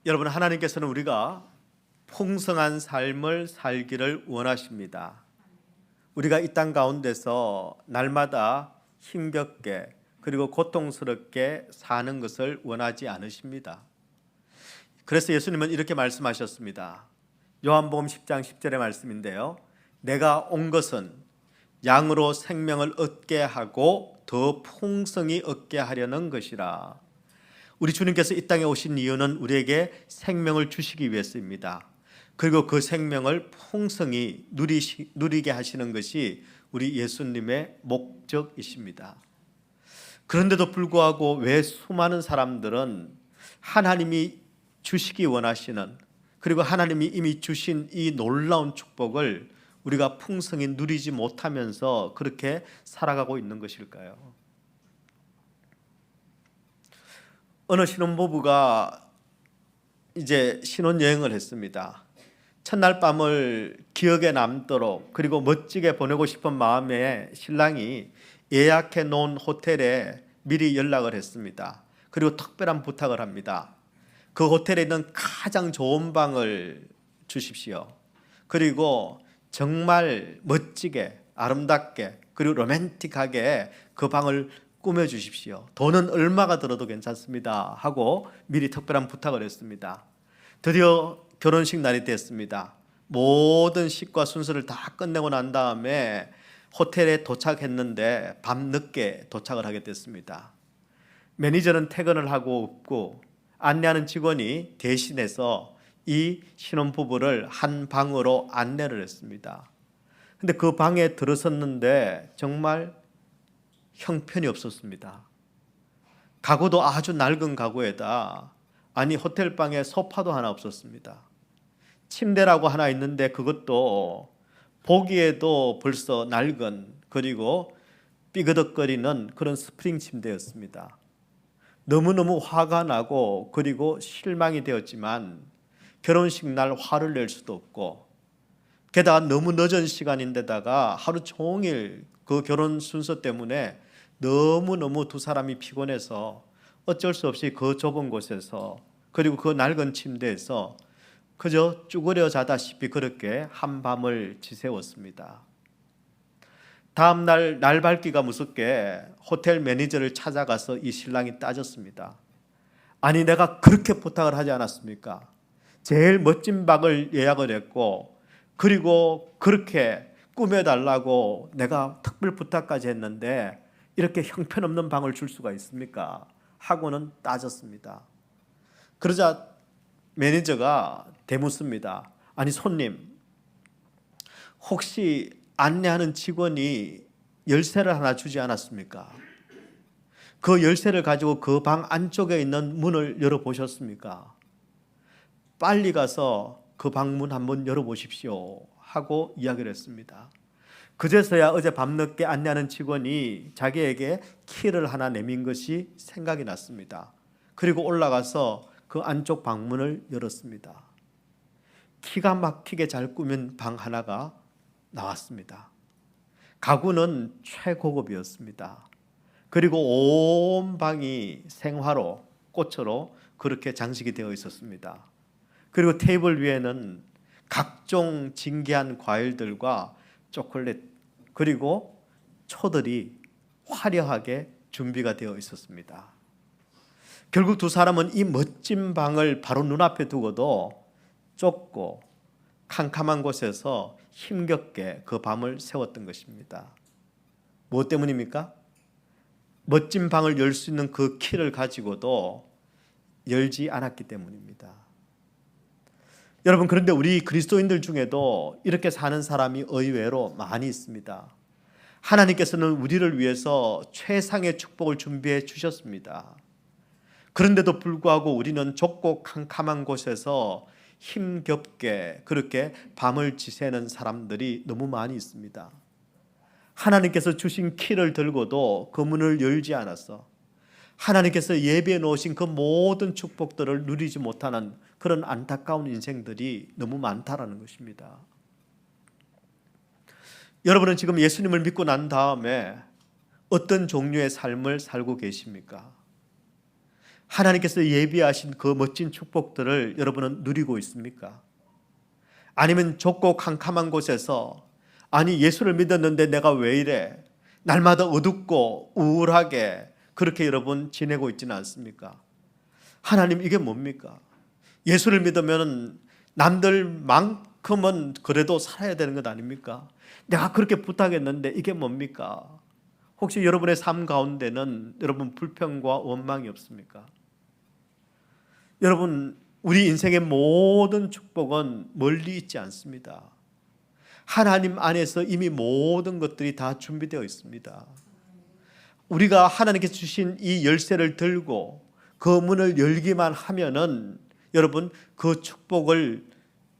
여러분, 하나님께서는 우리가 풍성한 삶을 살기를 원하십니다. 우리가 이 땅 가운데서 날마다 힘겹게 그리고 고통스럽게 사는 것을 원하지 않으십니다. 그래서 예수님은 이렇게 말씀하셨습니다. 요한복음 10장 10절의 말씀인데요. 내가 온 것은 양으로 생명을 얻게 하고 더 풍성히 얻게 하려는 것이라. 우리 주님께서 이 땅에 오신 이유는 우리에게 생명을 주시기 위해서입니다. 그리고 그 생명을 풍성히 누리게 하시는 것이 우리 예수님의 목적이십니다. 그런데도 불구하고 왜 수많은 사람들은 하나님이 주시기 원하시는, 그리고 하나님이 이미 주신 이 놀라운 축복을 우리가 풍성히 누리지 못하면서 그렇게 살아가고 있는 것일까요? 어느 신혼부부가 이제 신혼여행을 했습니다. 첫날 밤을 기억에 남도록 그리고 멋지게 보내고 싶은 마음에 신랑이 예약해 놓은 호텔에 미리 연락을 했습니다. 그리고 특별한 부탁을 합니다. 그 호텔에 있는 가장 좋은 방을 주십시오. 그리고 정말 멋지게 아름답게 그리고 로맨틱하게 그 방을 꾸며주십시오. 돈은 얼마가 들어도 괜찮습니다 하고 미리 특별한 부탁을 했습니다. 드디어 결혼식 날이 됐습니다. 모든 식과 순서를 다 끝내고 난 다음에 호텔에 도착했는데 밤늦게 도착을 하게 됐습니다. 매니저는 퇴근을 하고 없고 안내하는 직원이 대신해서 이 신혼부부를 한 방으로 안내를 했습니다. 근데 그 방에 들어섰는데 정말 형편이 없었습니다. 가구도 아주 낡은 가구에다 호텔 방에 소파도 하나 없었습니다. 침대라고 하나 있는데 그것도 보기에도 벌써 낡은 그리고 삐그덕거리는 그런 스프링 침대였습니다. 너무너무 화가 나고 그리고 실망이 되었지만 결혼식 날 화를 낼 수도 없고, 게다가 너무 늦은 시간인데다가 하루 종일 그 결혼 순서 때문에 너무너무 두 사람이 피곤해서 어쩔 수 없이 그 좁은 곳에서 그리고 그 낡은 침대에서 그저 쭈그려 자다시피 그렇게 한밤을 지새웠습니다. 다음 날 밝기가 무섭게 호텔 매니저를 찾아가서 이 신랑이 따졌습니다. 아니, 내가 그렇게 부탁을 하지 않았습니까? 제일 멋진 방을 예약을 했고 그리고 그렇게 꾸며달라고 내가 특별 부탁까지 했는데 이렇게 형편없는 방을 줄 수가 있습니까? 하고는 따졌습니다. 그러자 매니저가 대묻습니다. 아니, 손님, 혹시 안내하는 직원이 열쇠를 하나 주지 않았습니까? 그 열쇠를 가지고 그 방 안쪽에 있는 문을 열어보셨습니까? 빨리 가서 그 방문 한번 열어보십시오 하고 이야기를 했습니다. 그제서야 어제 밤늦게 안내하는 직원이 자기에게 키를 하나 내민 것이 생각이 났습니다. 그리고 올라가서 그 안쪽 방문을 열었습니다. 기가 막히게 잘 꾸민 방 하나가 나왔습니다. 가구는 최고급이었습니다. 그리고 온 방이 생화로 꽃으로 그렇게 장식이 되어 있었습니다. 그리고 테이블 위에는 각종 진귀한 과일들과 초콜릿 그리고 초들이 화려하게 준비가 되어 있었습니다. 결국 두 사람은 이 멋진 방을 바로 눈앞에 두고도 좁고 캄캄한 곳에서 힘겹게 그 밤을 새웠던 것입니다. 무엇 때문입니까? 멋진 방을 열 수 있는 그 키를 가지고도 열지 않았기 때문입니다. 여러분, 그런데 우리 그리스도인들 중에도 이렇게 사는 사람이 의외로 많이 있습니다. 하나님께서는 우리를 위해서 최상의 축복을 준비해 주셨습니다. 그런데도 불구하고 우리는 좁고 캄캄한 곳에서 힘겹게 그렇게 밤을 지새는 사람들이 너무 많이 있습니다. 하나님께서 주신 키를 들고도 그 문을 열지 않아서 하나님께서 예비해 놓으신 그 모든 축복들을 누리지 못하는 그런 안타까운 인생들이 너무 많다라는 것입니다. 여러분은 지금 예수님을 믿고 난 다음에 어떤 종류의 삶을 살고 계십니까? 하나님께서 예비하신 그 멋진 축복들을 여러분은 누리고 있습니까? 아니면 좁고 캄캄한 곳에서 아니 예수를 믿었는데 내가 왜 이래? 날마다 어둡고 우울하게 그렇게 여러분 지내고 있지는 않습니까? 하나님 이게 뭡니까? 예수를 믿으면 남들만큼은 그래도 살아야 되는 것 아닙니까? 내가 그렇게 부탁했는데 이게 뭡니까? 혹시 여러분의 삶 가운데는 여러분 불평과 원망이 없습니까? 여러분 우리 인생의 모든 축복은 멀리 있지 않습니다. 하나님 안에서 이미 모든 것들이 다 준비되어 있습니다. 우리가 하나님께서 주신 이 열쇠를 들고 그 문을 열기만 하면은 여러분 그 축복을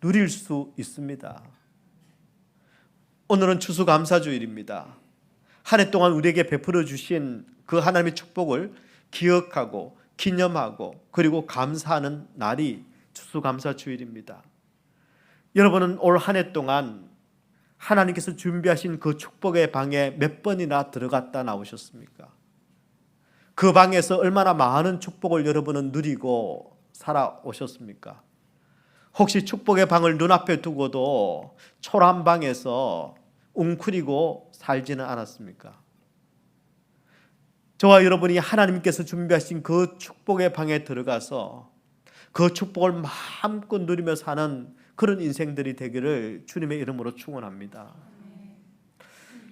누릴 수 있습니다. 오늘은 추수감사주일입니다. 한 해 동안 우리에게 베풀어 주신 그 하나님의 축복을 기억하고 기념하고 그리고 감사하는 날이 추수감사주일입니다. 여러분은 올 한 해 동안 하나님께서 준비하신 그 축복의 방에 몇 번이나 들어갔다 나오셨습니까? 그 방에서 얼마나 많은 축복을 여러분은 누리고 살아오셨습니까? 혹시 축복의 방을 눈앞에 두고도 초라한 방에서 웅크리고 살지는 않았습니까? 저와 여러분이 하나님께서 준비하신 그 축복의 방에 들어가서 그 축복을 마음껏 누리며 사는 그런 인생들이 되기를 주님의 이름으로 축원합니다.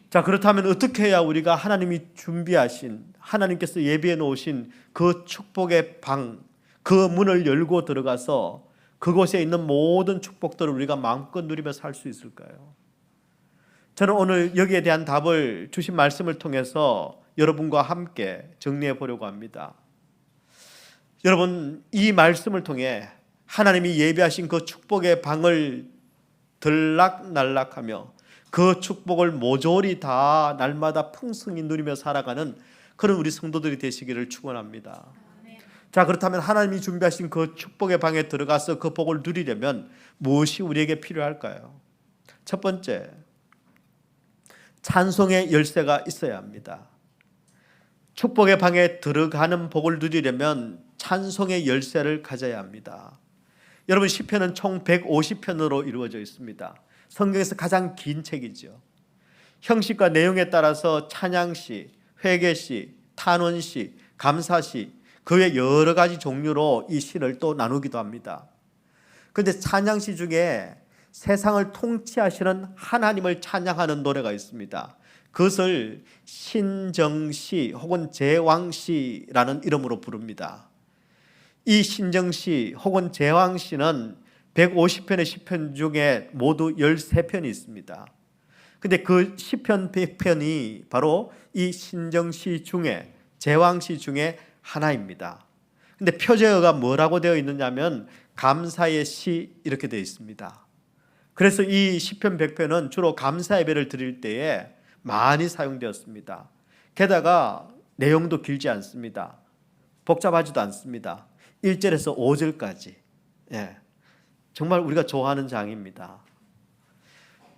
자, 그렇다면 어떻게 해야 우리가 하나님이 준비하신 하나님께서 예비해 놓으신 그 축복의 방, 그 문을 열고 들어가서 그곳에 있는 모든 축복들을 우리가 마음껏 누리며 살 수 있을까요? 저는 오늘 여기에 대한 답을 주신 말씀을 통해서 여러분과 함께 정리해 보려고 합니다. 여러분 이 말씀을 통해 하나님이 예비하신 그 축복의 방을 들락날락하며 그 축복을 모조리 다 날마다 풍성히 누리며 살아가는 그런 우리 성도들이 되시기를 축원합니다. 자, 그렇다면 하나님이 준비하신 그 축복의 방에 들어가서 그 복을 누리려면 무엇이 우리에게 필요할까요? 첫 번째, 찬송의 열쇠가 있어야 합니다. 축복의 방에 들어가는 복을 누리려면 찬송의 열쇠를 가져야 합니다. 여러분 시편은 총 150편으로 이루어져 있습니다. 성경에서 가장 긴 책이죠. 형식과 내용에 따라서 찬양시, 회개시, 탄원시, 감사시 그 외 여러 가지 종류로 이 시를 또 나누기도 합니다. 그런데 찬양시 중에 세상을 통치하시는 하나님을 찬양하는 노래가 있습니다. 그것을 신정시 혹은 제왕시라는 이름으로 부릅니다. 이 신정시 혹은 제왕시는 150편의 시편 중에 모두 13편이 있습니다. 근데 그 시편 100편이 바로 이 신정시 중에 제왕시 중에 하나입니다. 근데 표제어가 뭐라고 되어 있느냐면 감사의 시 이렇게 되어 있습니다. 그래서 이 시편 100편은 주로 감사 예배를 드릴 때에 많이 사용되었습니다. 게다가 내용도 길지 않습니다. 복잡하지도 않습니다. 1절에서 5절까지 정말 우리가 좋아하는 장입니다.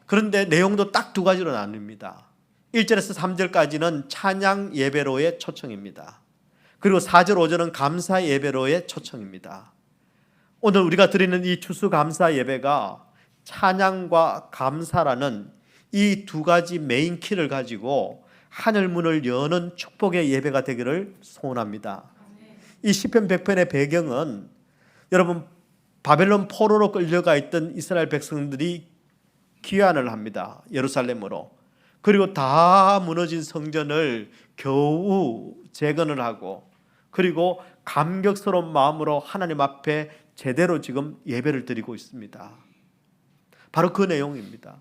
그런데 내용도 딱 두 가지로 나눕니다. 1절에서 3절까지는 찬양 예배로의 초청입니다. 그리고 4절 5절은 감사 예배로의 초청입니다. 오늘 우리가 드리는 이 추수감사 예배가 찬양과 감사라는 이 두 가지 메인 키를 가지고 하늘 문을 여는 축복의 예배가 되기를 소원합니다. 이 시편 100편의 배경은 여러분 바벨론 포로로 끌려가 있던 이스라엘 백성들이 귀환을 합니다. 예루살렘으로. 그리고 다 무너진 성전을 겨우 재건을 하고 그리고 감격스러운 마음으로 하나님 앞에 제대로 지금 예배를 드리고 있습니다. 바로 그 내용입니다.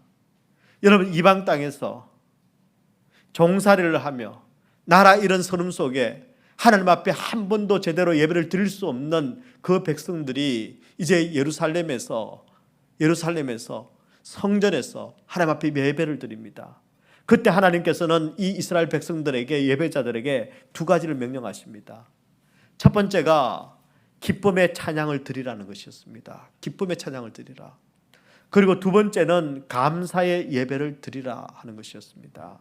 여러분 이방 땅에서 종살이를 하며 나라 잃은 서름 속에 하나님 앞에 한 번도 제대로 예배를 드릴 수 없는 그 백성들이 이제 예루살렘에서 성전에서 하나님 앞에 예배를 드립니다. 그때 하나님께서는 이 이스라엘 백성들에게 예배자들에게 두 가지를 명령하십니다. 첫 번째가 기쁨의 찬양을 드리라는 것이었습니다. 기쁨의 찬양을 드리라. 그리고 두 번째는 감사의 예배를 드리라 하는 것이었습니다.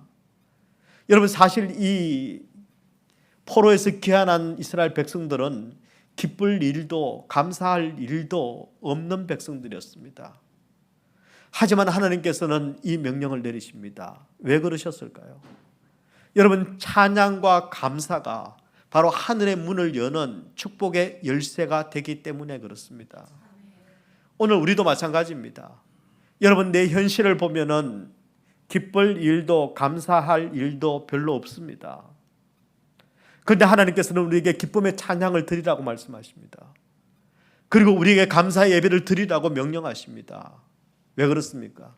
여러분 사실 이 포로에서 귀환한 이스라엘 백성들은 기쁠 일도 감사할 일도 없는 백성들이었습니다. 하지만 하나님께서는 이 명령을 내리십니다. 왜 그러셨을까요? 여러분, 찬양과 감사가 바로 하늘의 문을 여는 축복의 열쇠가 되기 때문에 그렇습니다. 오늘 우리도 마찬가지입니다. 여러분, 내 현실을 보면은 기쁠 일도 감사할 일도 별로 없습니다. 그런데 하나님께서는 우리에게 기쁨의 찬양을 드리라고 말씀하십니다. 그리고 우리에게 감사의 예배를 드리라고 명령하십니다. 왜 그렇습니까?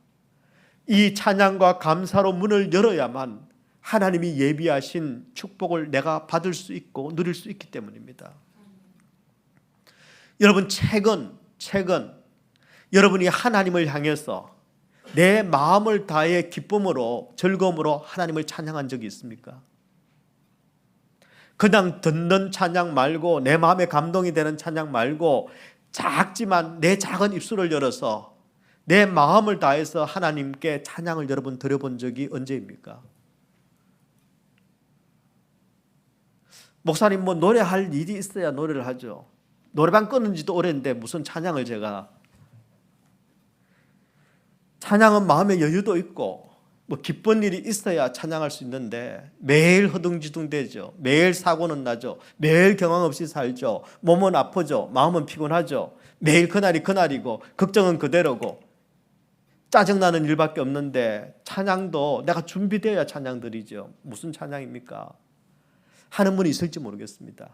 이 찬양과 감사로 문을 열어야만 하나님이 예비하신 축복을 내가 받을 수 있고 누릴 수 있기 때문입니다. 여러분, 최근 여러분이 하나님을 향해서 내 마음을 다해 기쁨으로 즐거움으로 하나님을 찬양한 적이 있습니까? 그냥 듣는 찬양 말고, 내 마음에 감동이 되는 찬양 말고, 작지만 내 작은 입술을 열어서 내 마음을 다해서 하나님께 찬양을 여러분 드려본 적이 언제입니까? 목사님, 뭐 노래할 일이 있어야 노래를 하죠. 노래방 끊은 지도 오래인데 무슨 찬양을 제가. 찬양은 마음의 여유도 있고 뭐 기쁜 일이 있어야 찬양할 수 있는데 매일 허둥지둥 되죠. 매일 사고는 나죠. 매일 경황 없이 살죠. 몸은 아프죠. 마음은 피곤하죠. 매일 그날이 그날이고 걱정은 그대로고 짜증나는 일밖에 없는데 찬양도 내가 준비되어야 찬양 드리죠. 무슨 찬양입니까? 하는 분이 있을지 모르겠습니다.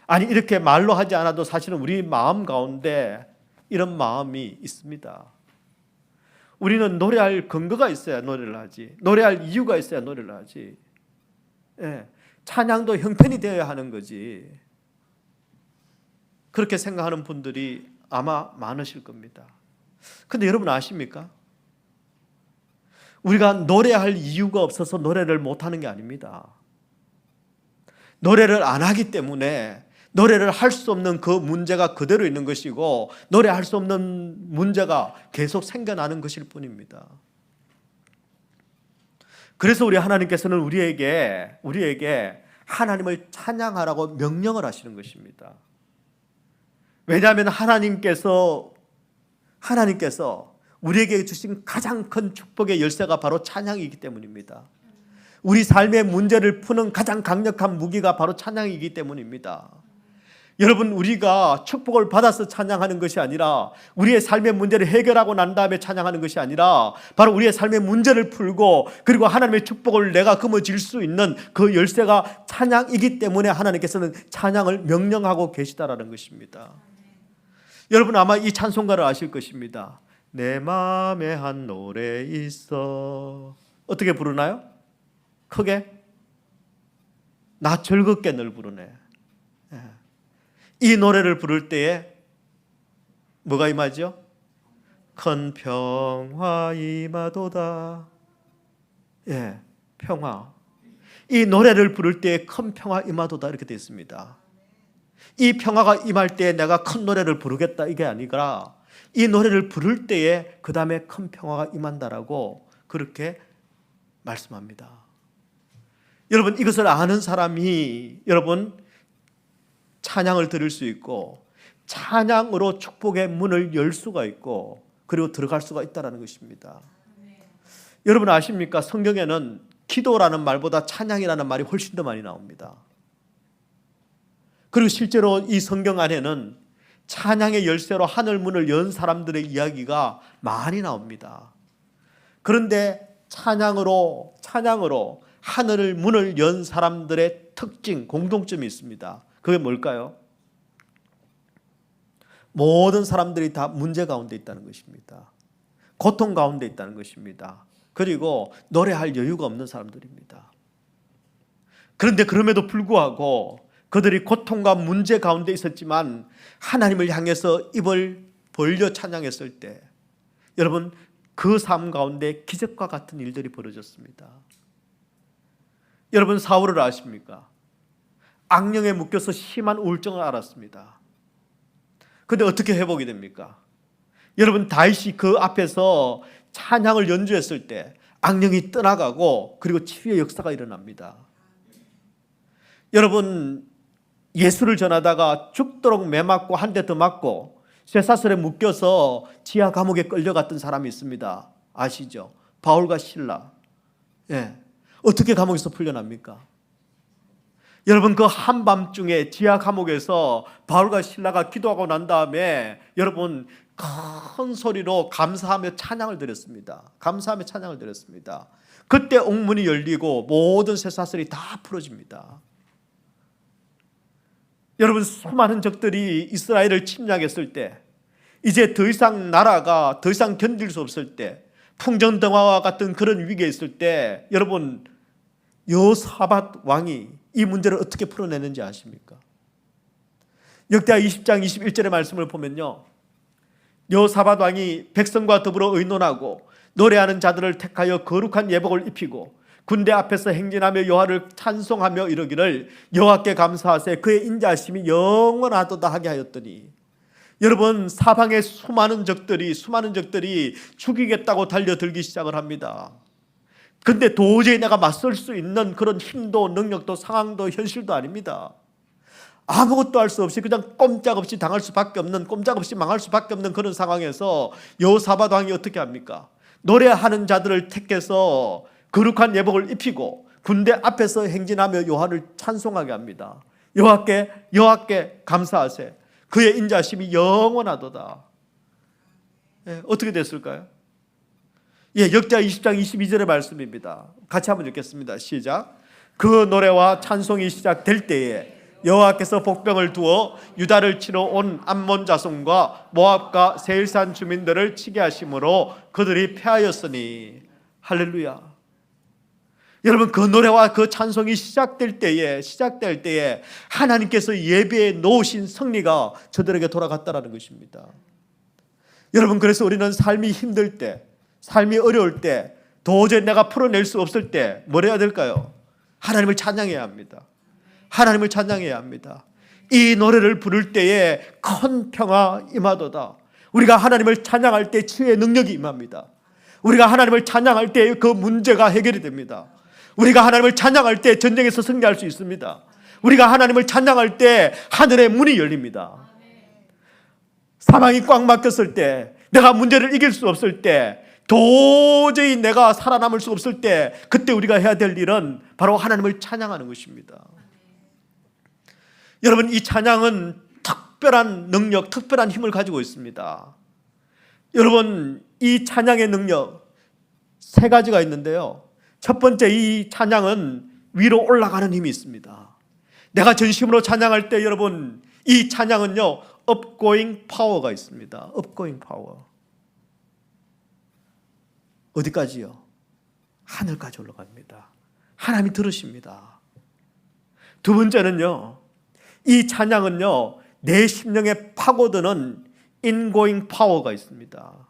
아니, 이렇게 말로 하지 않아도 사실은 우리 마음 가운데 이런 마음이 있습니다. 우리는 노래할 근거가 있어야 노래를 하지, 노래할 이유가 있어야 노래를 하지. 예, 찬양도 형편이 되어야 하는 거지. 그렇게 생각하는 분들이 아마 많으실 겁니다. 근데 여러분 아십니까? 우리가 노래할 이유가 없어서 노래를 못하는 게 아닙니다. 노래를 안 하기 때문에 노래를 할 수 없는 그 문제가 그대로 있는 것이고, 노래할 수 없는 문제가 계속 생겨나는 것일 뿐입니다. 그래서 우리 하나님께서는 우리에게 하나님을 찬양하라고 명령을 하시는 것입니다. 왜냐하면 하나님께서 우리에게 주신 가장 큰 축복의 열쇠가 바로 찬양이기 때문입니다. 우리 삶의 문제를 푸는 가장 강력한 무기가 바로 찬양이기 때문입니다. 여러분, 우리가 축복을 받아서 찬양하는 것이 아니라, 우리의 삶의 문제를 해결하고 난 다음에 찬양하는 것이 아니라, 바로 우리의 삶의 문제를 풀고 그리고 하나님의 축복을 내가 거머쥘 수 있는 그 열쇠가 찬양이기 때문에 하나님께서는 찬양을 명령하고 계시다라는 것입니다. 여러분 아마 이 찬송가를 아실 것입니다. 내 마음에 한 노래 있어. 어떻게 부르나요? 크게? 나 즐겁게 늘 부르네. 이 노래를 부를 때에 뭐가 임하죠? 큰 평화 임하도다. 예, 평화. 이 노래를 부를 때에 큰 평화 임하도다 이렇게 되어 있습니다. 이 평화가 임할 때에 내가 큰 노래를 부르겠다 이게 아니라, 이 노래를 부를 때에 그 다음에 큰 평화가 임한다라고 그렇게 말씀합니다. 여러분, 이것을 아는 사람이 여러분 찬양을 드릴 수 있고, 찬양으로 축복의 문을 열 수가 있고, 그리고 들어갈 수가 있다는 것입니다. 여러분 아십니까? 성경에는 기도라는 말보다 찬양이라는 말이 훨씬 더 많이 나옵니다. 그리고 실제로 이 성경 안에는 찬양의 열쇠로 하늘 문을 연 사람들의 이야기가 많이 나옵니다. 그런데 찬양으로 하늘을 문을 연 사람들의 특징, 공통점이 있습니다. 그게 뭘까요? 모든 사람들이 다 문제 가운데 있다는 것입니다. 고통 가운데 있다는 것입니다. 그리고 노래할 여유가 없는 사람들입니다. 그런데 그럼에도 불구하고 그들이 고통과 문제 가운데 있었지만 하나님을 향해서 입을 벌려 찬양했을 때, 여러분 그 삶 가운데 기적과 같은 일들이 벌어졌습니다. 여러분 사울을 아십니까? 악령에 묶여서 심한 우울증을 앓았습니다. 그런데 어떻게 회복이 됩니까? 여러분 다윗이 그 앞에서 찬양을 연주했을 때 악령이 떠나가고 그리고 치유의 역사가 일어납니다. 여러분 예수를 전하다가 죽도록 매맞고 한 대 더 맞고 쇠사슬에 묶여서 지하 감옥에 끌려갔던 사람이 있습니다. 아시죠? 바울과 실라. 예. 어떻게 감옥에서 풀려납니까? 여러분, 그 한밤중에 지하 감옥에서 바울과 실라가 기도하고 난 다음에 여러분 큰 소리로 감사하며 찬양을 드렸습니다. 감사하며 찬양을 드렸습니다. 그때 옥문이 열리고 모든 쇠사슬이 다 풀어집니다. 여러분, 수많은 적들이 이스라엘을 침략했을 때, 이제 더 이상 나라가 더 이상 견딜 수 없을 때, 풍전등화와 같은 그런 위기에 있을 때, 여러분 여호사밧 왕이 이 문제를 어떻게 풀어내는지 아십니까? 역대하 20장 21절의 말씀을 보면요, 여호사밧 왕이 백성과 더불어 의논하고 노래하는 자들을 택하여 거룩한 예복을 입히고 군대 앞에서 행진하며 여호와를 찬송하며 이르기를 여호와께 감사하세 그의 인자하심이 영원하도다 하게 하였더니, 여러분 사방의 수많은 적들이 죽이겠다고 달려들기 시작을 합니다. 근데 도저히 내가 맞설 수 있는 그런 힘도 능력도 상황도 현실도 아닙니다. 아무것도 할 수 없이 그냥 꼼짝없이 당할 수밖에 없는, 꼼짝없이 망할 수밖에 없는 그런 상황에서 여호사밧 왕이 어떻게 합니까? 노래하는 자들을 택해서 거룩한 예복을 입히고 군대 앞에서 행진하며 여호와를 찬송하게 합니다. 여호와께 감사하세 그의 인자심이 영원하도다. 예, 어떻게 됐을까요? 예, 역대하 20장 22절의 말씀입니다. 같이 한번 읽겠습니다. 시작. 그 노래와 찬송이 시작될 때에 여호와께서 복병을 두어 유다를 치러 온 암몬 자손과 모압과 세일산 주민들을 치게 하심으로 그들이 패하였으니. 할렐루야. 여러분, 그 노래와 그 찬송이 시작될 때에 하나님께서 예배에 놓으신 승리가 저들에게 돌아갔다라는 것입니다. 여러분, 그래서 우리는 삶이 힘들 때, 삶이 어려울 때, 도저히 내가 풀어낼 수 없을 때 뭘 해야 될까요? 하나님을 찬양해야 합니다. 하나님을 찬양해야 합니다. 이 노래를 부를 때에 큰 평화 임하도다. 우리가 하나님을 찬양할 때 치유의 능력이 임합니다. 우리가 하나님을 찬양할 때 그 문제가 해결이 됩니다. 우리가 하나님을 찬양할 때 전쟁에서 승리할 수 있습니다. 우리가 하나님을 찬양할 때 하늘의 문이 열립니다. 사망이 꽉 막혔을 때, 내가 문제를 이길 수 없을 때, 도저히 내가 살아남을 수 없을 때, 그때 우리가 해야 될 일은 바로 하나님을 찬양하는 것입니다. 여러분, 이 찬양은 특별한 능력, 특별한 힘을 가지고 있습니다. 여러분, 이 찬양의 능력 세 가지가 있는데요. 첫 번째, 이 찬양은 위로 올라가는 힘이 있습니다. 내가 전심으로 찬양할 때 여러분, 이 찬양은요, upgoing 파워가 있습니다. upgoing 파워. 어디까지요? 하늘까지 올라갑니다. 하나님이 들으십니다. 두 번째는요, 이 찬양은요, 내 심령에 파고드는 ingoing 파워가 있습니다.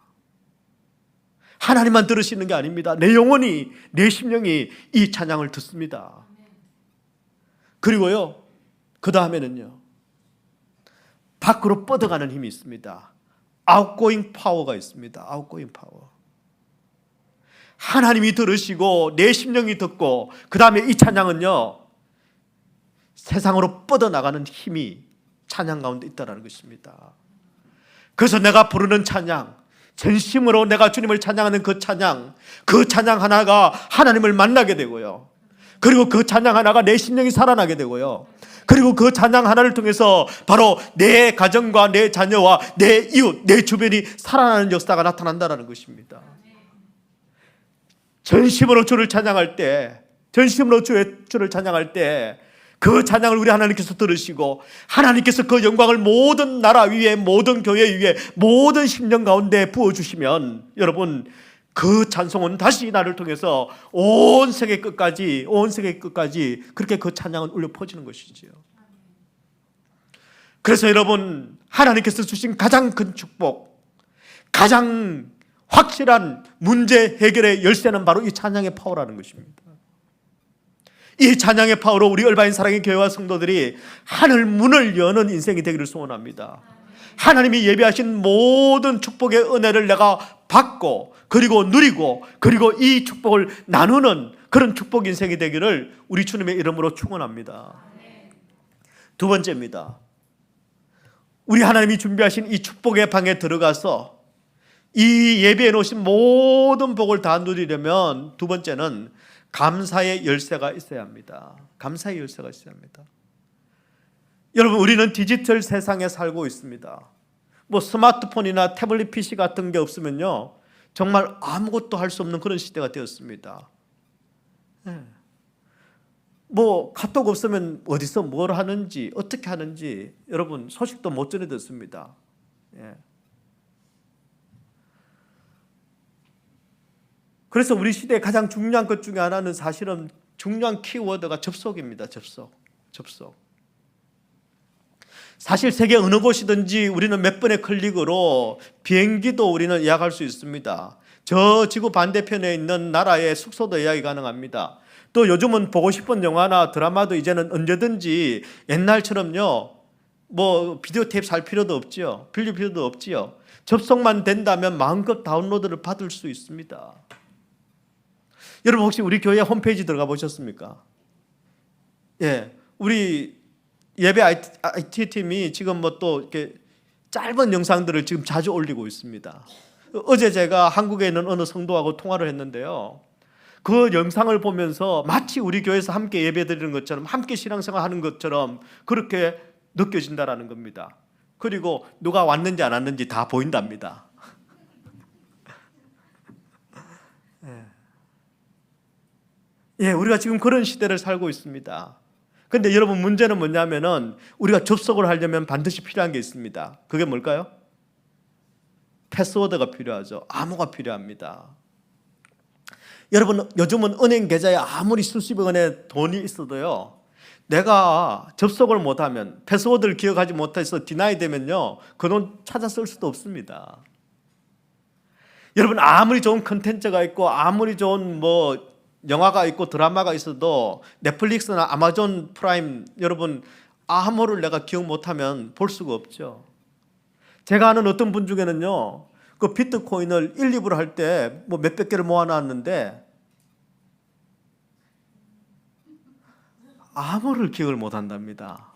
하나님만 들으시는 게 아닙니다. 내 영혼이, 내 심령이 이 찬양을 듣습니다. 그리고요, 그 다음에는요, 밖으로 뻗어가는 힘이 있습니다. outgoing 파워가 있습니다. outgoing 파워. 하나님이 들으시고 내 심령이 듣고 그 다음에 이 찬양은요, 세상으로 뻗어나가는 힘이 찬양 가운데 있다는 것입니다. 그래서 내가 부르는 찬양, 전심으로 내가 주님을 찬양하는 그 찬양 하나가 하나님을 만나게 되고요, 그리고 그 찬양 하나가 내 심령이 살아나게 되고요, 그리고 그 찬양 하나를 통해서 바로 내 가정과 내 자녀와 내 이웃, 내 주변이 살아나는 역사가 나타난다는 것입니다. 전심으로 주를 찬양할 때, 주를 찬양할 때 그 찬양을 우리 하나님께서 들으시고 하나님께서 그 영광을 모든 나라 위에, 모든 교회 위에, 모든 심령 가운데 부어주시면 여러분, 그 찬송은 다시 나를 통해서 온 세계 끝까지 그렇게 그 찬양은 울려 퍼지는 것이지요. 그래서 여러분, 하나님께서 주신 가장 큰 축복, 가장 확실한 문제 해결의 열쇠는 바로 이 찬양의 파워라는 것입니다. 이 찬양의 파워로 우리 얼바인 사랑의 교회와 성도들이 하늘 문을 여는 인생이 되기를 소원합니다. 하나님이 예비하신 모든 축복의 은혜를 내가 받고 그리고 누리고 그리고 이 축복을 나누는 그런 축복 인생이 되기를 우리 주님의 이름으로 축원합니다. 두 번째입니다. 우리 하나님이 준비하신 이 축복의 방에 들어가서 이 예배해 놓으신 모든 복을 다 누리려면 두 번째는 감사의 열쇠가 있어야 합니다. 감사의 열쇠가 있어야 합니다. 여러분, 우리는 디지털 세상에 살고 있습니다. 뭐 스마트폰이나 태블릿 PC 같은 게 없으면요, 정말 아무것도 할 수 없는 그런 시대가 되었습니다. 뭐 카톡 없으면 어디서 뭘 하는지 어떻게 하는지 여러분 소식도 못 전해 듣습니다. 그래서 우리 시대의 가장 중요한 것 중에 하나는 사실은 중요한 키워드가 접속입니다. 접속. 사실 세계 어느 곳이든지 우리는 몇 번의 클릭으로 비행기도 우리는 예약할 수 있습니다. 저 지구 반대편에 있는 나라의 숙소도 예약이 가능합니다. 또 요즘은 보고 싶은 영화나 드라마도 이제는 언제든지 옛날처럼요, 뭐 비디오 테이프 살 필요도 없지요. 빌릴 필요도 없지요. 접속만 된다면 마음껏 다운로드를 받을 수 있습니다. 여러분, 혹시 우리 교회 홈페이지 들어가 보셨습니까? 우리 예배 IT 팀이 지금 뭐 또 이렇게 짧은 영상들을 지금 자주 올리고 있습니다. 어제 제가 한국에 있는 어느 성도하고 통화를 했는데요, 그 영상을 보면서 마치 우리 교회에서 함께 예배드리는 것처럼, 함께 신앙생활 하는 것처럼 그렇게 느껴진다라는 겁니다. 그리고 누가 왔는지 안 왔는지 다 보인답니다. 우리가 지금 그런 시대를 살고 있습니다. 그런데 여러분, 문제는 뭐냐면은 우리가 접속을 하려면 반드시 필요한 게 있습니다. 그게 뭘까요? 패스워드가 필요하죠. 암호가 필요합니다. 여러분, 요즘은 은행 계좌에 아무리 수십억 원의 돈이 있어도요, 내가 접속을 못하면, 패스워드를 기억하지 못해서 디나이 되면요, 그 돈 찾아 쓸 수도 없습니다. 여러분, 아무리 좋은 컨텐츠가 있고 아무리 좋은 뭐 영화가 있고 드라마가 있어도 넷플릭스나 아마존 프라임, 여러분 암호를 내가 기억 못하면 볼 수가 없죠. 제가 아는 어떤 분 중에는요, 그 비트코인을 1, 2불 할 때 뭐 몇백 개를 모아놨는데 암호를 기억을 못한답니다.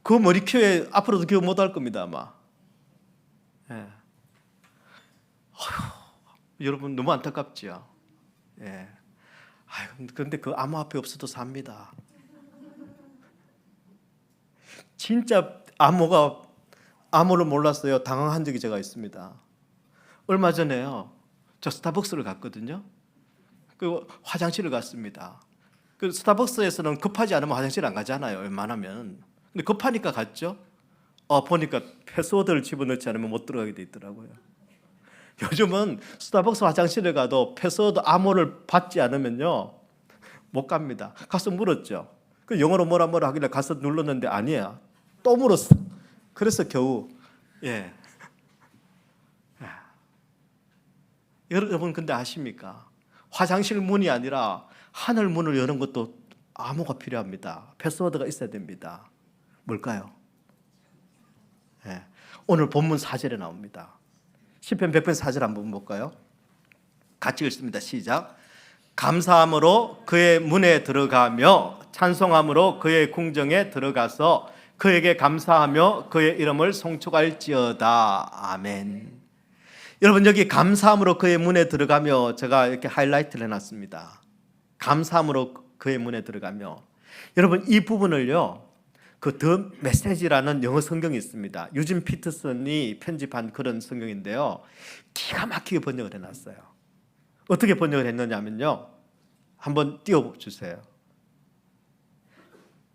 그 머리큐에 앞으로도 기억 못할 겁니다, 아마. 여러분, 너무 안타깝지요. 그런데 그 암호 앞에 없어도 삽니다. 진짜 암호를 몰랐어요. 당황한 적이 제가 있습니다. 얼마 전에요, 저 스타벅스를 갔거든요. 그 화장실을 갔습니다. 그 스타벅스에서는 급하지 않으면 화장실 안 가잖아요, 웬만하면. 근데 급하니까 갔죠. 보니까 패스워드를 집어넣지 않으면 못 들어가게 돼 있더라고요. 요즘은 스타벅스 화장실에 가도 패스워드 암호를 받지 않으면요, 못 갑니다. 가서 물었죠. 그 영어로 뭐라 하길래 가서 눌렀는데 아니야. 또 물었어. 그래서 겨우. 여러분, 근데 아십니까? 화장실 문이 아니라 하늘 문을 여는 것도 암호가 필요합니다. 패스워드가 있어야 됩니다. 뭘까요? 오늘 본문 4절에 나옵니다. 시편 100편 4절 한번 볼까요? 같이 읽습니다. 시작. 감사함으로 그의 문에 들어가며 찬송함으로 그의 궁정에 들어가서 그에게 감사하며 그의 이름을 송축할지어다. 아멘. 여러분, 여기 감사함으로 그의 문에 들어가며 제가 이렇게 하이라이트를 해놨습니다. 감사함으로 그의 문에 들어가며. 여러분, 이 부분을요, 그 더 메시지라는 영어 성경이 있습니다. 유진 피터슨이 편집한 그런 성경인데요, 기가 막히게 번역을 해놨어요. 어떻게 번역을 했느냐면요, 한번 띄워주세요.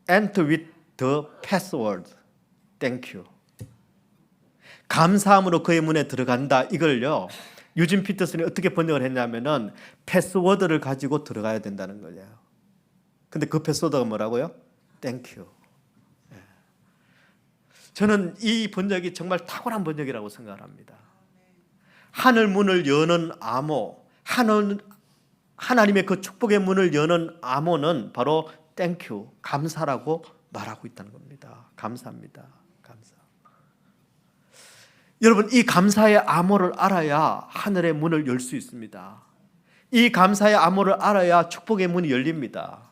Enter with the password. Thank you. 감사함으로 그의 문에 들어간다, 이걸요, 유진 피터슨이 어떻게 번역을 했냐면은 패스워드를 가지고 들어가야 된다는 거예요. 근데 그 패스워드가 뭐라고요? Thank you. 저는 이 번역이 정말 탁월한 번역이라고 생각합니다. 하늘 문을 여는 암호, 하나님의 그 축복의 문을 여는 암호는 바로 땡큐, 감사라고 말하고 있다는 겁니다. 감사합니다. 감사. 여러분, 이 감사의 암호를 알아야 하늘의 문을 열 수 있습니다. 이 감사의 암호를 알아야 축복의 문이 열립니다.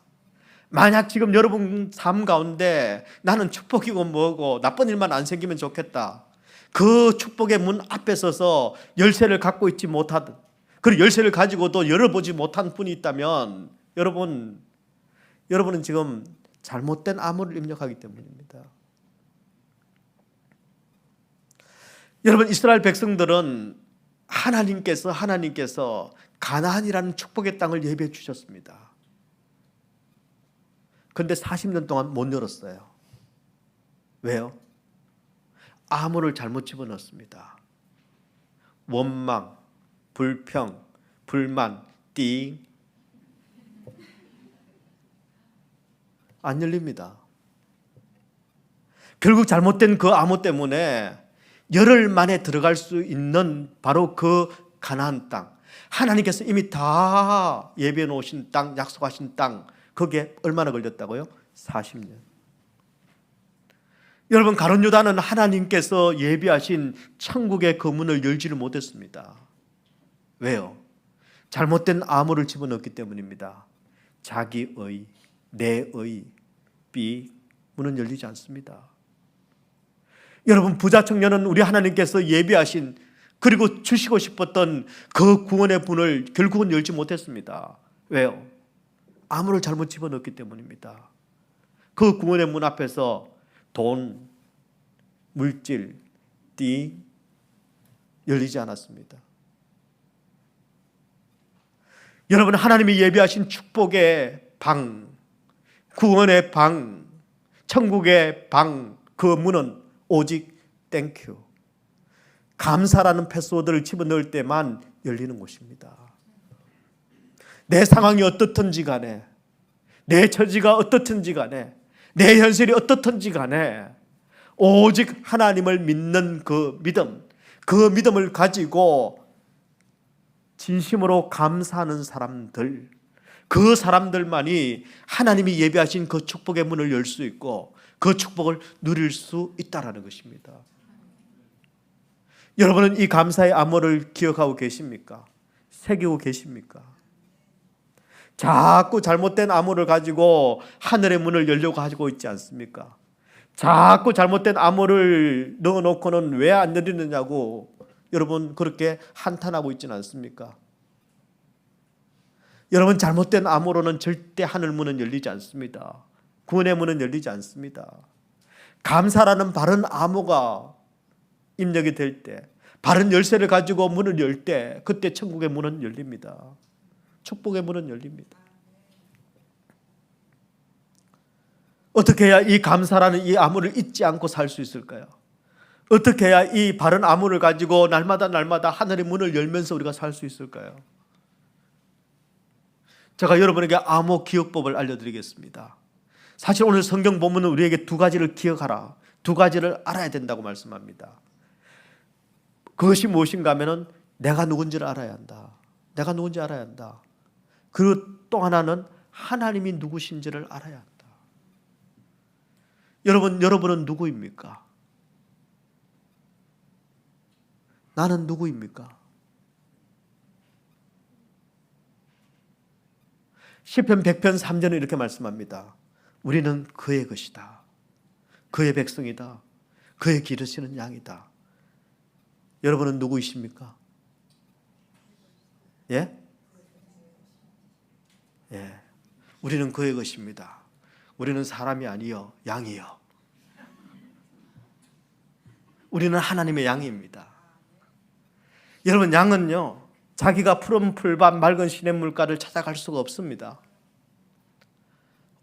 만약 지금 여러분 삶 가운데 나는 축복이고 뭐고 나쁜 일만 안 생기면 좋겠다, 그 축복의 문 앞에 서서 열쇠를 갖고 있지 못하든, 그 열쇠를 가지고도 열어보지 못한 분이 있다면 여러분은 지금 잘못된 암호를 입력하기 때문입니다. 여러분, 이스라엘 백성들은 하나님께서 가나안이라는 축복의 땅을 예비해 주셨습니다. 그런데 40년 동안 못 열었어요. 왜요? 암호를 잘못 집어넣었습니다. 원망, 불평, 불만, 띵. 안 열립니다. 결국 잘못된 그 암호 때문에 열흘 만에 들어갈 수 있는 바로 그 가나안 땅, 하나님께서 이미 다 예비해 놓으신 땅, 약속하신 땅, 거기에 얼마나 걸렸다고요? 40년. 여러분, 가룟 유다는 하나님께서 예비하신 천국의 그 문을 열지를 못했습니다. 왜요? 잘못된 암호를 집어넣었기 때문입니다. 자기의, 내의, 문은 열리지 않습니다. 여러분, 부자 청년은 우리 하나님께서 예비하신, 그리고 주시고 싶었던 그 구원의 문을 결국은 열지 못했습니다. 왜요? 암호를 잘못 집어넣었기 때문입니다. 그 구원의 문 앞에서 돈, 물질, 띠 열리지 않았습니다. 여러분, 하나님이 예비하신 축복의 방, 구원의 방, 천국의 방, 그 문은 오직 땡큐, 감사라는 패스워드를 집어넣을 때만 열리는 곳입니다. 내 상황이 어떻든지 간에, 내 처지가 어떻든지 간에, 내 현실이 어떻든지 간에 오직 하나님을 믿는 그 믿음을 가지고 진심으로 감사하는 사람들, 그 사람들만이 하나님이 예비하신 그 축복의 문을 열 수 있고 그 축복을 누릴 수 있다는 것입니다. 여러분은 이 감사의 암호를 기억하고 계십니까? 새기고 계십니까? 자꾸 잘못된 암호를 가지고 하늘의 문을 열려고 하고 있지 않습니까? 자꾸 잘못된 암호를 넣어놓고는 왜 안 열리느냐고 여러분 그렇게 한탄하고 있지는 않습니까? 여러분, 잘못된 암호로는 절대 하늘 문은 열리지 않습니다. 구원의 문은 열리지 않습니다. 감사라는 바른 암호가 입력이 될 때, 바른 열쇠를 가지고 문을 열 때, 그때 천국의 문은 열립니다. 축복의 문은 열립니다. 어떻게 해야 이 감사라는 이 암호를 잊지 않고 살 수 있을까요? 어떻게 해야 이 바른 암호를 가지고 날마다 하늘의 문을 열면서 우리가 살 수 있을까요? 제가 여러분에게 암호 기억법을 알려드리겠습니다. 사실 오늘 성경 본문은 우리에게 두 가지를 기억하라, 두 가지를 알아야 된다고 말씀합니다. 그것이 무엇인가 하면은 내가 누군지를 알아야 한다. 내가 누군지 알아야 한다. 그리고 또 하나는 하나님이 누구신지를 알아야 한다. 여러분은 누구입니까? 나는 누구입니까? 시편 100편 3절은 이렇게 말씀합니다. 우리는 그의 것이다. 그의 백성이다. 그의 기르시는 양이다. 여러분은 누구이십니까? 예? 예. 우리는 그의 것입니다. 우리는 사람이 아니요 양이요. 우리는 하나님의 양입니다. 여러분, 양은요 자기가 푸른 풀밭 맑은 시냇물가를 찾아갈 수가 없습니다.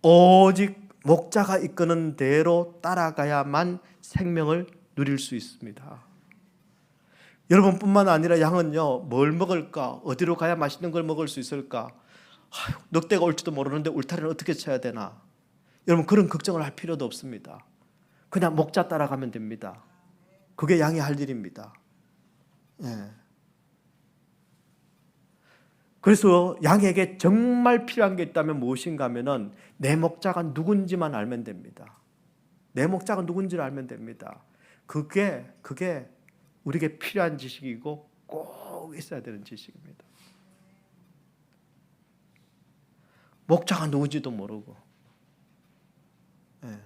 오직 목자가 이끄는 대로 따라가야만 생명을 누릴 수 있습니다. 여러분뿐만 아니라 양은요 뭘 먹을까, 어디로 가야 맛있는 걸 먹을 수 있을까, 늑대가 올지도 모르는데 울타리를 어떻게 쳐야 되나, 여러분 그런 걱정을 할 필요도 없습니다. 그냥 목자 따라가면 됩니다. 그게 양이 할 일입니다. 예. 그래서 양에게 정말 필요한 게 있다면 무엇인가 하면은 내 목자가 누군지만 알면 됩니다. 내 목자가 누군지를 알면 됩니다. 그게 우리에게 필요한 지식이고 꼭 있어야 되는 지식입니다. 목자가 누군지도 모르고. 예.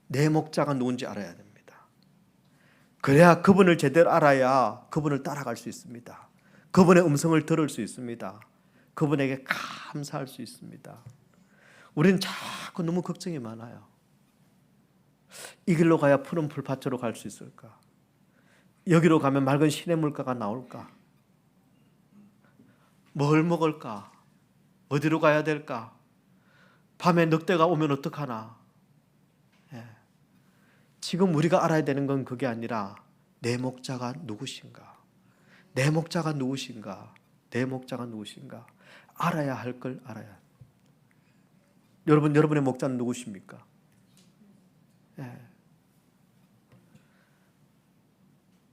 내 목자가 누군지 알아야 됩니다. 그래야 그분을 제대로 알아야 그분을 따라갈 수 있습니다. 그분의 음성을 들을 수 있습니다. 그분에게 감사할 수 있습니다. 우리는 자꾸 너무 걱정이 많아요. 이 길로 가야 푸른 풀밭으로 갈 수 있을까? 여기로 가면 맑은 시냇물가가 나올까? 뭘 먹을까? 어디로 가야 될까? 밤에 늑대가 오면 어떡하나? 예. 지금 우리가 알아야 되는 건 그게 아니라 내 목자가 누구신가? 내 목자가 누구신가? 내 목자가 누구신가? 알아야 할 걸 알아야. 여러분의 목자는 누구십니까? 예.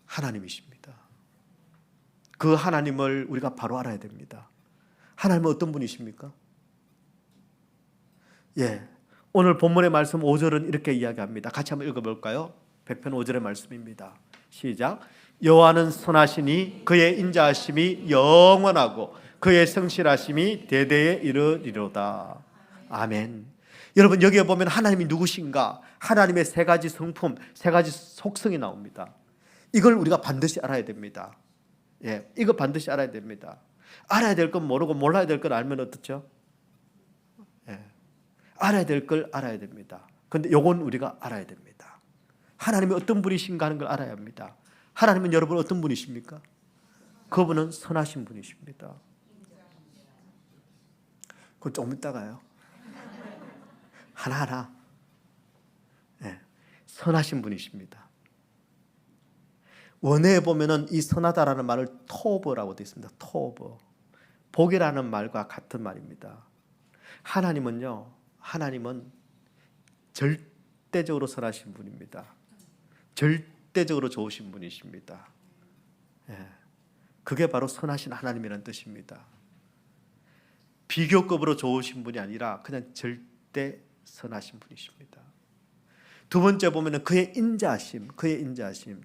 하나님이십니다. 그 하나님을 우리가 바로 알아야 됩니다. 하나님은 어떤 분이십니까? 예. 오늘 본문의 말씀 5절은 이렇게 이야기합니다. 같이 한번 읽어볼까요? 100편 5절의 말씀입니다. 시작. 여호와는 선하시니 그의 인자하심이 영원하고 그의 성실하심이 대대에 이르리로다. 아멘. 여러분, 여기에 보면 하나님이 누구신가? 하나님의 세 가지 성품, 세 가지 속성이 나옵니다. 이걸 우리가 반드시 알아야 됩니다. 예, 이거 반드시 알아야 됩니다. 알아야 될 건 모르고 몰라야 될 건 알면 어떻죠? 예, 알아야 될 걸 알아야 됩니다. 그런데 요건 우리가 알아야 됩니다. 하나님이 어떤 분이신가 하는 걸 알아야 합니다. 하나님은 여러분 어떤 분이십니까? 그분은 선하신 분이십니다. 그건 조금 이따가요. 하나하나. 예, 선하신 분이십니다. 원어에 보면은 이 선하다라는 말을 토브라고 되어 있습니다. 토브. 복이라는 말과 같은 말입니다. 하나님은요, 하나님은 절대적으로 선하신 분입니다. 절대적으로 좋으신 분이십니다. 예, 그게 바로 선하신 하나님이라는 뜻입니다. 비교급으로 좋으신 분이 아니라 그냥 절대 선하신 분이십니다. 두 번째 보면은 그의 인자하심, 그의 인자하심.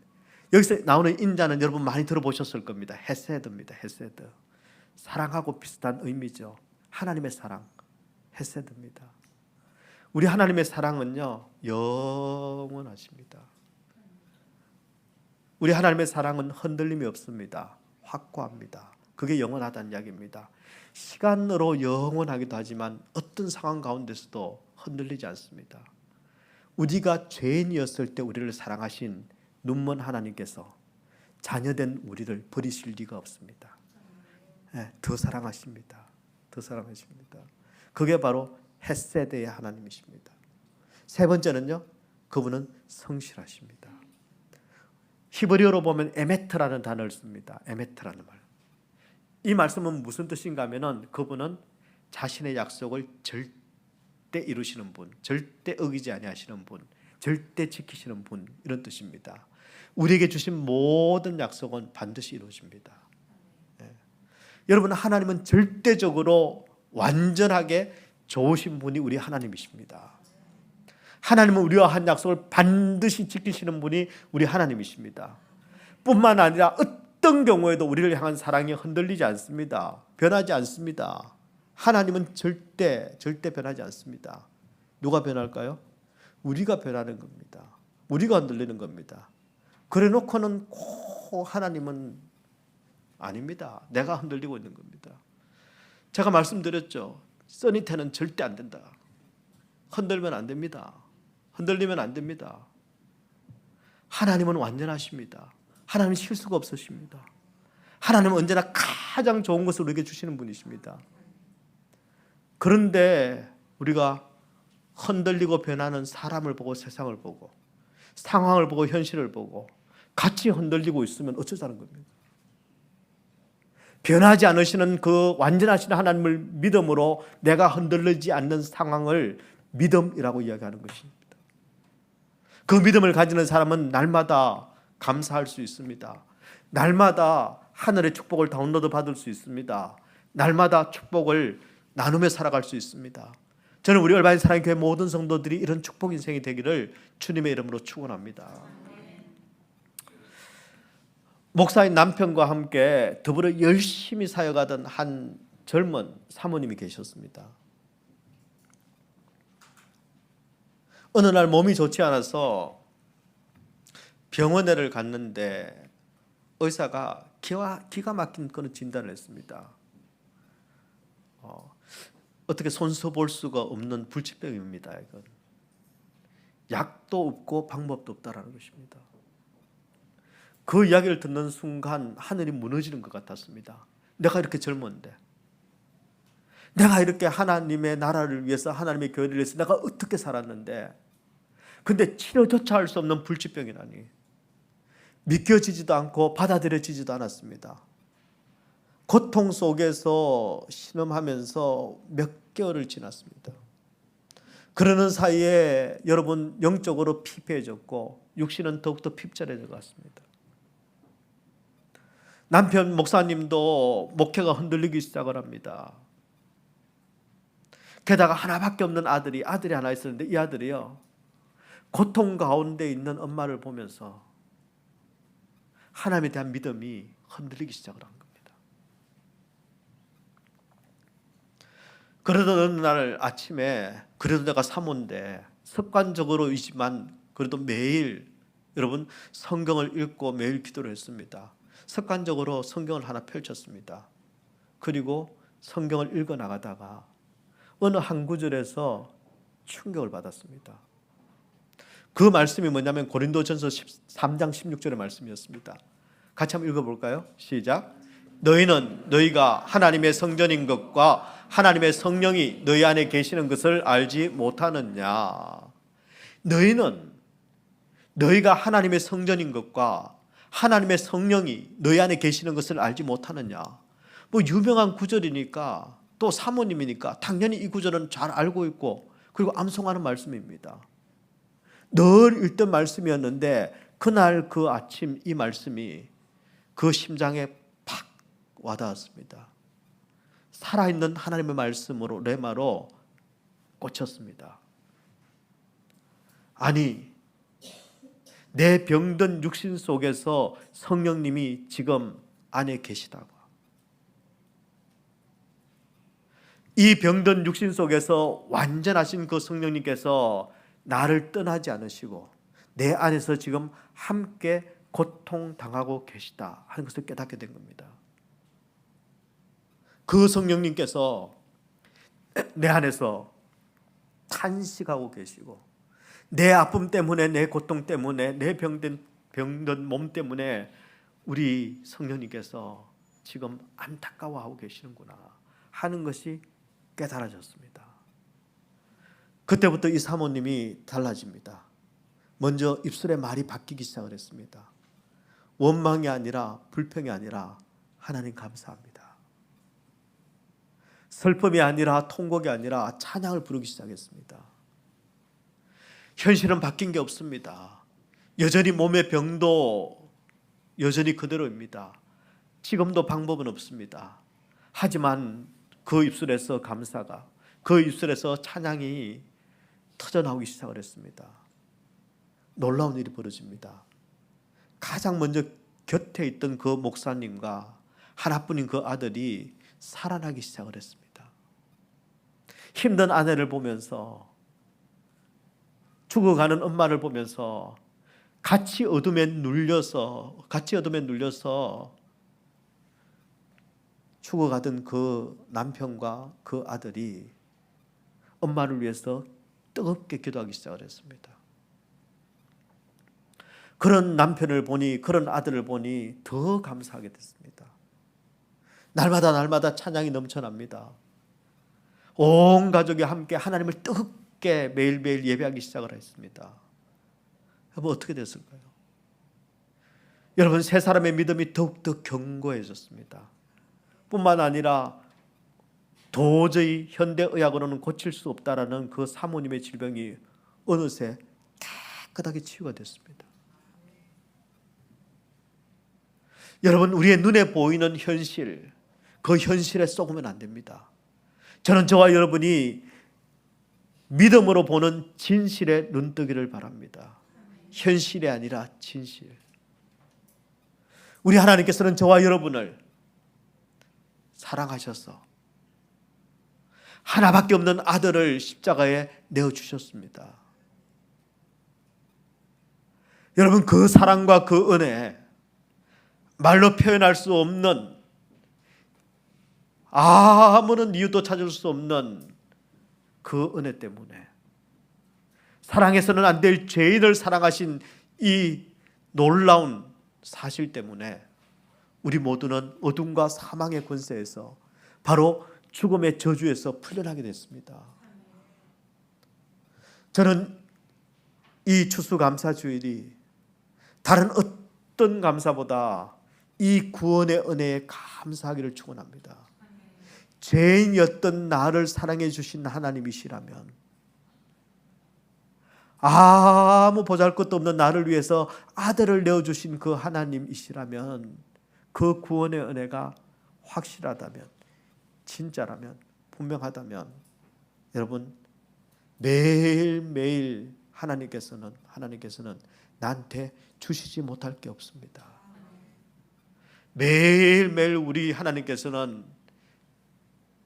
여기서 나오는 인자는 여러분 많이 들어보셨을 겁니다. 헤세드입니다. 헤세드. 사랑하고 비슷한 의미죠. 하나님의 사랑, 헤세드입니다. 우리 하나님의 사랑은요, 영원하십니다. 우리 하나님의 사랑은 흔들림이 없습니다. 확고합니다. 그게 영원하다는 이야기입니다. 시간으로 영원하기도 하지만 어떤 상황 가운데서도 흔들리지 않습니다. 우리가 죄인이었을 때 우리를 사랑하신 눈먼 하나님께서 자녀된 우리를 버리실 리가 없습니다. 네, 더 사랑하십니다. 더 사랑하십니다. 그게 바로 헤세드의 하나님이십니다. 세 번째는요, 그분은 성실하십니다. 히브리어로 보면 에메트라는 단어를 씁니다. 에메트라는 말. 이 말씀은 무슨 뜻인가 하면은 그분은 자신의 약속을 절대 이루시는 분, 절대 어기지 아니하시는 분, 절대 지키시는 분, 이런 뜻입니다. 우리에게 주신 모든 약속은 반드시 이루어집니다. 예. 여러분, 하나님은 절대적으로 완전하게 좋으신 분이 우리 하나님이십니다. 하나님은 우리와 한 약속을 반드시 지키시는 분이 우리 하나님이십니다. 뿐만 아니라 어떤 경우에도 우리를 향한 사랑이 흔들리지 않습니다. 변하지 않습니다. 하나님은 절대 변하지 않습니다. 누가 변할까요? 우리가 변하는 겁니다. 우리가 흔들리는 겁니다. 그래 놓고는 꼭 하나님은 아닙니다. 내가 흔들리고 있는 겁니다. 제가 말씀드렸죠. 써니태는 절대 안 된다. 흔들면 안 됩니다. 흔들리면 안 됩니다. 하나님은 완전하십니다. 하나님은 실수가 없으십니다. 하나님은 언제나 가장 좋은 것을 우리에게 주시는 분이십니다. 그런데 우리가 흔들리고 변하는 사람을 보고 세상을 보고 상황을 보고 현실을 보고 같이 흔들리고 있으면 어쩌자는 겁니까? 변하지 않으시는 그 완전하신 하나님을 믿음으로 내가 흔들리지 않는 상황을 믿음이라고 이야기하는 것입니다. 그 믿음을 가지는 사람은 날마다 감사할 수 있습니다. 날마다 하늘의 축복을 다운로드 받을 수 있습니다. 날마다 축복을 나누며 살아갈 수 있습니다. 저는 우리 얼바인 사랑의 교회 모든 성도들이 이런 축복 인생이 되기를 주님의 이름으로 축원합니다. 목사인 남편과 함께 더불어 열심히 사역하던 한 젊은 사모님이 계셨습니다. 어느 날 몸이 좋지 않아서 병원에를 갔는데 의사가 기가 막힌 그런 진단을 했습니다. 어떻게 손서 볼 수가 없는 불치병입니다. 이건 약도 없고 방법도 없다라는 것입니다. 그 이야기를 듣는 순간 하늘이 무너지는 것 같았습니다. 내가 이렇게 젊은데, 내가 이렇게 하나님의 나라를 위해서, 하나님의 교회를 위해서 내가 어떻게 살았는데, 근데 치료조차 할 수 없는 불치병이라니. 믿겨지지도 않고 받아들여지지도 않았습니다. 고통 속에서 신음하면서 몇 개월을 지났습니다. 그러는 사이에 여러분, 영적으로 피폐해졌고 육신은 더욱더 핍절해져 갔습니다. 남편 목사님도 목회가 흔들리기 시작을 합니다. 게다가 하나밖에 없는 아들이 하나 있었는데, 이 아들이요, 고통 가운데 있는 엄마를 보면서 하나님에 대한 믿음이 흔들리기 시작을 한 겁니다. 그러던 어느 날 아침에, 그래도 내가 사모인데 습관적으로이지만 그래도 매일 여러분 성경을 읽고 매일 기도를 했습니다. 습관적으로 성경을 하나 펼쳤습니다. 그리고 성경을 읽어 나가다가 어느 한 구절에서 충격을 받았습니다. 그 말씀이 뭐냐면 고린도전서 13장 16절의 말씀이었습니다. 같이 한번 읽어볼까요? 시작. 너희가 하나님의 성전인 것과 하나님의 성령이 너희 안에 계시는 것을 알지 못하느냐. 너희가 하나님의 성전인 것과 하나님의 성령이 너희 안에 계시는 것을 알지 못하느냐. 뭐 유명한 구절이니까, 또 사모님이니까 당연히 이 구절은 잘 알고 있고 그리고 암송하는 말씀입니다. 늘 읽던 말씀이었는데 그날 그 아침 이 말씀이 그 심장에 팍 와닿았습니다. 살아있는 하나님의 말씀으로, 레마로 꽂혔습니다. 아니, 내 병든 육신 속에서 성령님이 지금 안에 계시다고. 이 병든 육신 속에서 완전하신 그 성령님께서 나를 떠나지 않으시고 내 안에서 지금 함께 고통당하고 계시다 하는 것을 깨닫게 된 겁니다. 그 성령님께서 내 안에서 탄식하고 계시고, 내 아픔 때문에, 내 고통 때문에, 내 병든 몸 때문에 우리 성령님께서 지금 안타까워하고 계시는구나 하는 것이 깨달아졌습니다. 그때부터 이 사모님이 달라집니다. 먼저 입술의 말이 바뀌기 시작을 했습니다. 원망이 아니라, 불평이 아니라 하나님 감사합니다. 슬픔이 아니라, 통곡이 아니라 찬양을 부르기 시작했습니다. 현실은 바뀐 게 없습니다. 여전히 몸의 병도 여전히 그대로입니다. 지금도 방법은 없습니다. 하지만 그 입술에서 감사가, 그 입술에서 찬양이 터져나오기 시작을 했습니다. 놀라운 일이 벌어집니다. 가장 먼저 곁에 있던 그 목사님과 하나뿐인 그 아들이 살아나기 시작을 했습니다. 힘든 아내를 보면서, 죽어가는 엄마를 보면서 같이 어둠에 눌려서 죽어가던 그 남편과 그 아들이 엄마를 위해서 뜨겁게 기도하기 시작을 했습니다. 그런 남편을 보니, 그런 아들을 보니 더 감사하게 됐습니다. 날마다 찬양이 넘쳐납니다. 온 가족이 함께 하나님을 뜨겁게 매일매일 예배하기 시작을 했습니다. 여러분, 어떻게 됐을까요? 여러분, 세 사람의 믿음이 더욱더 견고해졌습니다. 뿐만 아니라 도저히 현대의학으로는 고칠 수 없다라는 그 사모님의 질병이 어느새 깨끗하게 치유가 됐습니다. 여러분, 우리의 눈에 보이는 현실, 그 현실에 썩으면 안 됩니다. 저는 저와 여러분이 믿음으로 보는 진실에 눈뜨기를 바랍니다. 현실이 아니라 진실. 우리 하나님께서는 저와 여러분을 사랑하셔서 하나밖에 없는 아들을 십자가에 내어주셨습니다. 여러분, 그 사랑과 그 은혜, 말로 표현할 수 없는, 아무런 이유도 찾을 수 없는 그 은혜 때문에, 사랑해서는 안 될 죄인을 사랑하신 이 놀라운 사실 때문에 우리 모두는 어둠과 사망의 권세에서, 바로 죽음의 저주에서 풀려나게 됐습니다. 저는 이 추수감사주일이 다른 어떤 감사보다 이 구원의 은혜에 감사하기를 축원합니다. 죄인이었던 나를 사랑해 주신 하나님이시라면, 아무 보잘것도 없는 나를 위해서 아들을 내어주신 그 하나님이시라면, 그 구원의 은혜가 확실하다면, 진짜라면, 분명하다면, 여러분, 매일매일 하나님께서는 나한테 주시지 못할 게 없습니다. 매일매일 우리 하나님께서는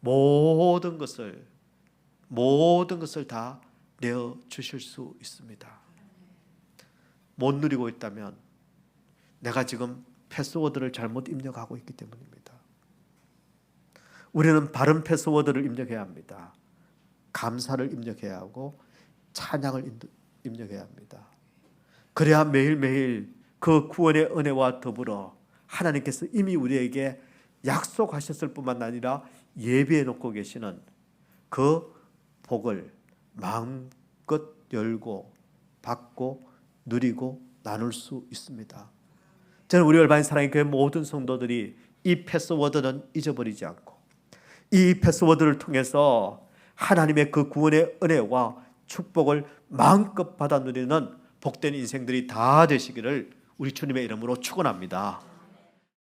모든 것을 다 내어주실 수 있습니다. 못 누리고 있다면 내가 지금 패스워드를 잘못 입력하고 있기 때문입니다. 우리는 바른 패스워드를 입력해야 합니다. 감사를 입력해야 하고 찬양을 입력해야 합니다. 그래야 매일매일 그 구원의 은혜와 더불어 하나님께서 이미 우리에게 약속하셨을 뿐만 아니라 예비해 놓고 계시는 그 복을 마음껏 열고 받고 누리고 나눌 수 있습니다. 저는 우리 얼바인 사랑의 교회 모든 성도들이 이 패스워드는 잊어버리지 않고, 이 패스워드를 통해서 하나님의 그 구원의 은혜와 축복을 마음껏 받아 누리는 복된 인생들이 다 되시기를 우리 주님의 이름으로 축원합니다.